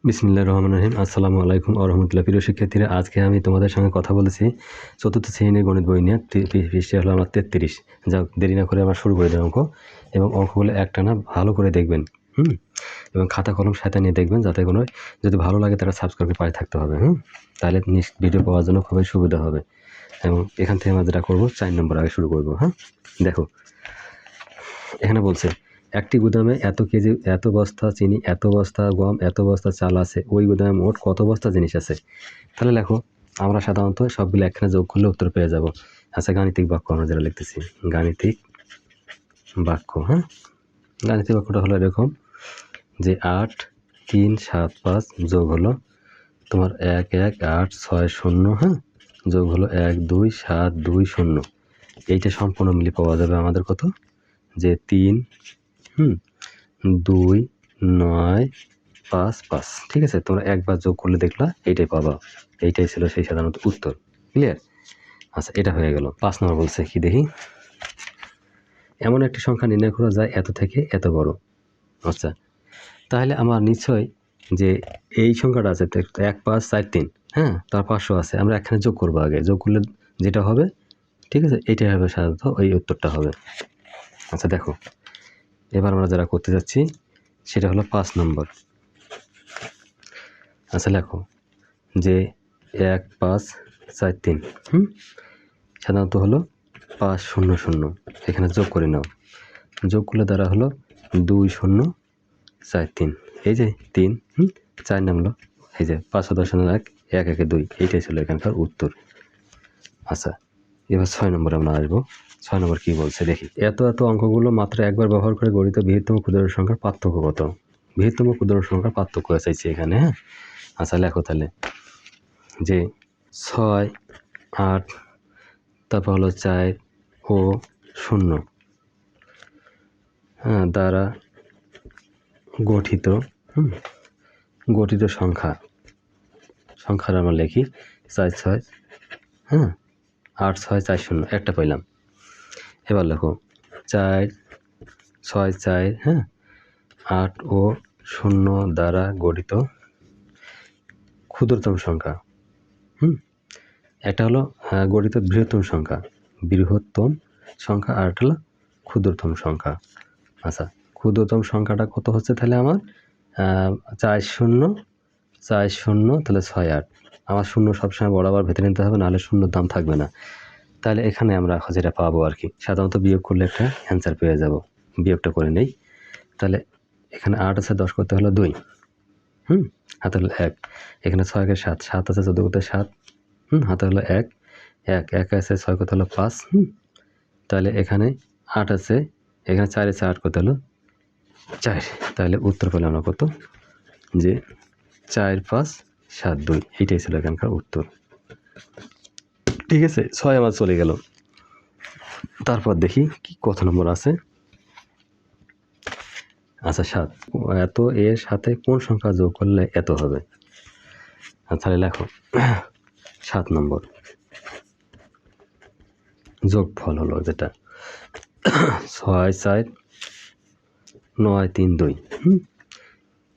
বিসমিল্লাহির রহমানির রহিম। আসসালামু আলাইকুম ওয়া রাহমাতুল্লাহ। প্রিয় শিক্ষার্থীরা, আজকে আমি তোমাদের সঙ্গে কথা বলেছি চতুর্থ শ্রেণীর গণিত বই নিয়ে। পৃষ্ঠা হলো আমার 33। যাক, দেরি না করে আমরা শুরু করে দিই অঙ্ক, এবং অঙ্কগুলো একটানা ভালো করে দেখবেন, এবং খাতা কলম সাথে নিয়ে দেখবেন, যাতে কোনো যদি ভালো লাগে তারা সাবস্ক্রাইব করে পাশে থাকতে হবে। তাহলে ভিডিও পাওয়ার জন্য খুবই সুবিধা হবে। এবং এখান থেকে আমরা যেটা করবো 4 নম্বর আগে শুরু করবো। দেখো, এখানে বলছে একটি গুদামে এত কেজি, এত বস্তা চিনি, এত বস্তা গম, এত বস্তা চাল আছে। ওই গুদামে মোট কত বস্তা জিনিস আছে? তাহলে লেখো, আমরা সাধারণত সবগুলো একখানে যোগ করলে উত্তর পেয়ে যাব। আচ্ছা, গাণিতিক বাক্য আমরা যেটা লিখতেছি, গাণিতিক বাক্য। গাণিতিক বাক্যটা হলো এরকম যে 8, 3, 7, 5 যোগ হলো তোমার 1, 1, 8, 6, 0, যোগ হলো 1, 2, 7, 2, 0। এইটা সম্পূর্ণ মিলে পাওয়া যাবে আমাদের কত, যে 3, 2, 9, 5, 5। ঠিক আছে, তোমরা একবার যোগ করলে দেখলা এইটাই পাবা। এইটাই ছিল সেই সাধারণত উত্তর। ক্লিয়ার? আচ্ছা, এটা হয়ে গেল। 5 নম্বর বলছে কি দেখি, এমন একটি সংখ্যা নির্ণয় করা যায় এত থেকে এত বড়। আচ্ছা, তাহলে আমার নিশ্চয় যে এই সংখ্যাটা আছে 1, 5, 4, 3, তার 500 আছে। আমরা এখানে যোগ করবো, আগে যোগ করলে যেটা হবে, ঠিক আছে, এইটাই হবে সাধারণত, ওই উত্তরটা হবে। আচ্ছা দেখো, এবার আমরা যারা করতে যাচ্ছি সেটা হলো 5 নম্বর। আচ্ছা লেখো যে 1, 5, 4, 3 সাধারণত হলো 5, 0, 0। এখানে যোগ করে নাও, যোগ করলে দ্বারা হলো 2, 0, 4, 3। এই যে 3, 4 নামলো, এই যে 5, 10, 1, 1, 1, 2। এইটাই ছিল এখানকার উত্তর। আচ্ছা, এবার 6 নম্বরে আমরা আসবো। 6 নম্বর কি বলছে দেখি, এত অঙ্কগুলো মাত্র একবার ব্যবহার করে গঠিত বৃহত্তম ক্ষুদ্র সংখ্যার পার্থক্য কত? বৃহত্তম ক্ষুদ্র সংখ্যার পার্থক্য চাইছে এখানে। আচ্ছা লেখো তাহলে যে 6, 8, তারপর হলো 4 ও 0 দ্বারা গঠিত সংখ্যার আমরা লিখি 4, 6, 8, 6, 4, 0। একটা পাইলাম। এবার লেখো 4, 6, 4, 8 ও 0 দ্বারা গঠিত ক্ষুদ্রতম সংখ্যা। এটা হলো গঠিত বৃহত্তম সংখ্যা, আর এটা হলো ক্ষুদ্রতম সংখ্যা। আচ্ছা, ক্ষুদ্রতম সংখ্যাটা কত হচ্ছে তাহলে আমার 4, 0, 4, 0, তাহলে 6, 8। আমার 0 সবসময় বরাবর ভেতরে নিতে হবে, নাহলে 0 দাম থাকবে না। তাহলে এখানে আমরা যেটা পাবো আর কি, সাধারণত বিয়োগ করলে একটা অ্যান্সার পেয়ে যাব। বিয়োগটা করে নেই। তাহলে এখানে 8 আছে, 10 করতে হলো 2, হাতে হলো 1। এখানে 6 কে 7, 7 আছে 14 করতে 7, হাতে হলো 1, 1 আছে 6 করতে হলো 5, তাহলে এখানে 8 আছে, এখানে 4 আছে 8 করতে হলো 4। তাহলে উত্তর পেলাম আমরা কত, যে 4, 5, 7, 2। এইটাই ছিল এখানকার উত্তর। ঠিক আছে, 6 আমার চলে গেল। তারপর দেখি কি কত নম্বর আছে। আচ্ছা 7, এত এর সাথে কোন সংখ্যা যোগ করলে এত হবে? তাহলে লেখো 7 নম্বর যোগফল হলো যেটা 6, 4, 9, 3, 2।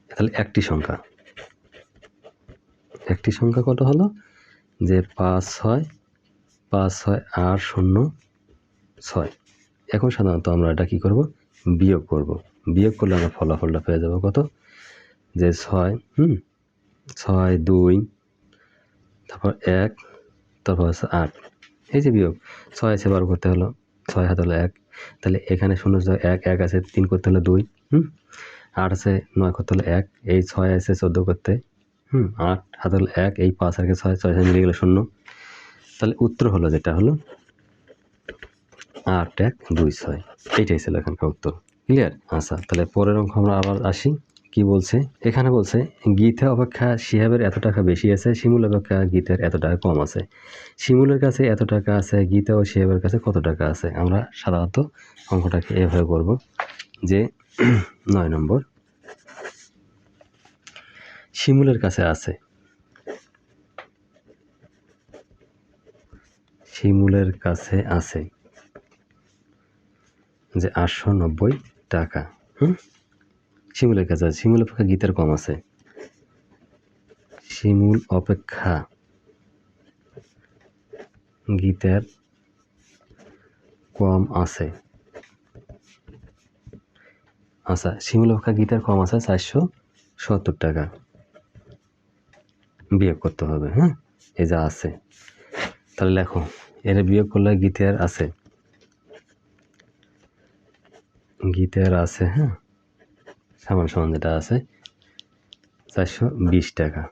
তাহলে একটি সংখ্যা কত হলো, যে 5, 6, 5, 6, 8, 0, 6। এখন সাধারণত আমরা এটা কি করব, বিয়োগ করব। বিয়োগ করলে আমরা ফলাফলটা পেয়ে যাবো কত, যে 6, 6, 2, তারপর 1, তারপর হচ্ছে 8। এই যে বিয়োগ, 6 আছে 12 করতে হলো 6, হাতে হলো 1। তাহলে এখানে 0, 1, 1 আছে 3 করতে হলো 2, 8 আছে 9 করতে হলো 1, এই 6 আছে 14 করতে, 8 হাতে হলো 1, এই 5 আর 6, 6 মিলে গেলো 0। তাহলে উত্তর হলো যেটা হলো 8, 1, 2, 6। এইটাই ছিল এখানকার উত্তর। ক্লিয়ার? আচ্ছা, তাহলে পরের অঙ্ক আমরা আবার আসি। কি বলছে এখানে, বলছে গীতা অপেক্ষা শিহাবের এত টাকা বেশি আছে, শিমুল অপেক্ষা গীতার এত টাকা কম আছে। শিমুলের কাছে এত টাকা আছে, গীতা ও শিহাবের কাছে কত টাকা আছে? আমরা সাধারণত অঙ্কটাকে এভাবে করব, যে 9 নম্বর, শিমুলের কাছে আছে, যে 890 টাকা। শিমুলের কাছে আছে, শিমুলের অপেক্ষা গীতার কম আছে। শিমুল অপেক্ষা গীতের কম আছে। আচ্ছা, শিমুল অপেক্ষা গীতের কম আছে 470 টাকা। বিয়োগ করতে হবে, হ্যাঁ, এই যা আছে। তাহলে লেখো, এর বিয়োগ করলে গীতের আছে, হ্যাঁ, সমান সমান যেটা আছে 420 টাকা।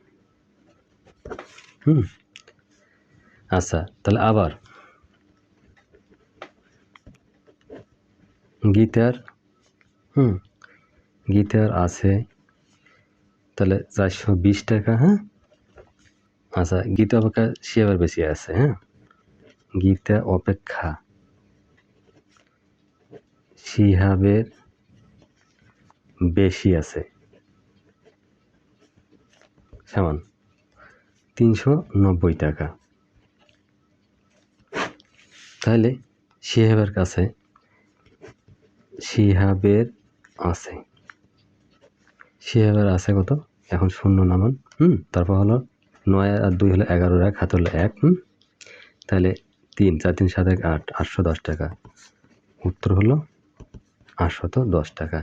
আচ্ছা, তাহলে আবার গীতার আছে তাহলে 420 টাকা, হ্যাঁ। আচ্ছা, গীতা অপেক্ষা শিহাবের বেশি আছে, হ্যাঁ, গীতা অপেক্ষা শিহাবের বেশি আছে, সমান 390 টাকা। তাহলে শিহাবের আছে কত? এখন শূন্য নামান, তারপর হলো 9 আর 2 হলো 11, 1 হাত হলো 1, তাহলে 3 4 3 7 1 8, 810 টাকা। উত্তর হলো 810 টাকা।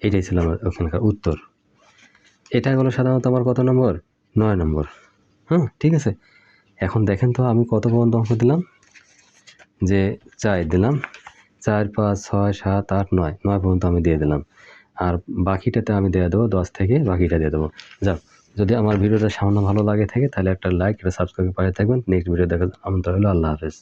এটাই ছিল আমার ওখানকার উত্তর। এটা হলো সাধারণত আমার কত নম্বর? 9 নম্বর। ঠিক আছে। এখন দেখেন তো আমি কত পর্যন্ত অঙ্ক দিলাম, যে 4 দিলাম, 4 5 6 7 8 9 9 পর্যন্ত আমি দিয়ে দিলাম। আর বাকিটাতে আমি দিয়ে দেবো 10 থেকে বাকিটা দিয়ে দেবো। যাক, যদি আমার ভিডিওটা সামান্য ভালো লাগে থাকে তাহলে একটা লাইক, একটা সাবস্ক্রাইব করে পাশে থাকবেন। নেক্সট ভিডিও দেখার আমন্ত্রণ হলো। আল্লাহ হাফেজ।